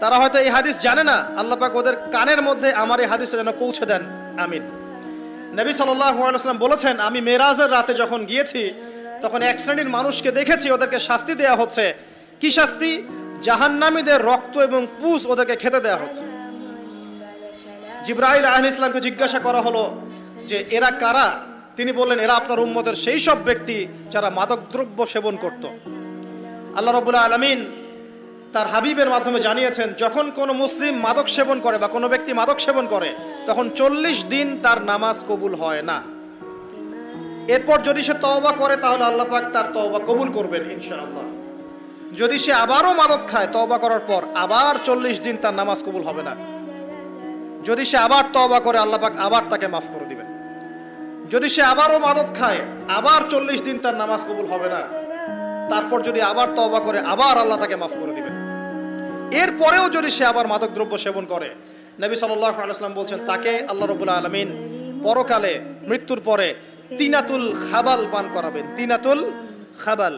তারা হয়তো এই হাদিস জানে না, আল্লাহ পাক ওদের কানের মধ্যে আমার এই হাদিসটা যেন পৌঁছে দেন, আমিন। নবী সাল্লাল্লাহু আলাইহি ওয়াসাল্লাম বলেছেন, আমি মেরাজের রাতে যখন গিয়েছি তখন এক শ্রেণীর মানুষকে দেখেছি, ওদেরকে শাস্তি দেয়া হচ্ছে। কি শাস্তি? জাহান্নামীদের রক্ত এবং পুষ ওদেরকে খেতে দেয়া হচ্ছে। জিবরাইল আলাইহিস সালামকে জিজ্ঞাসা করা হলো যে এরা কারা? তিনি বললেন, এরা আপনার উম্মতের সেই সব ব্যক্তি যারা মাদকদ্রব্য সেবন করত। আল্লাহ রাব্বুল আলামিন তার হাবিবের মাধ্যমে জানিয়েছেন, যখন কোনো মুসলিম মাদক সেবন করে বা কোনো ব্যক্তি মাদক সেবন করে তখন 40 দিন তার নামাজ কবুল হয় না। এরপর যদি সে তওবা করে তাহলে আল্লাহ পাক তার তওবা কবুল করবেন ইনশাআল্লাহ। যদি সে আবারও মাদক খায় তওবা করার পর আবার 40 দিন তার নামাজ কবুল হবে না। যদি সে আবার তওবা করে আল্লাহ পাক আবার তাকে মাফ করে দিবেন। যদি সে আবারও মাদক খায় আবার 40 দিন তার নামাজ কবুল হবে না। তারপর যদি আবার তওবা করে আবার আল্লাহ তাকে মাফ করে দিবেন। এরপরেও যদি সে আবার মাদক দ্রব্য সেবন করে, নবী সাল্লাল্লাহু আলাইহি ওয়াসাল্লাম বলছেন তাকে আল্লাহ রাব্বুল আলামিন পরকালে মৃত্যুর পরে তিনাতুল খাবাল পান করাবেন। তিনাতুল খাবাল।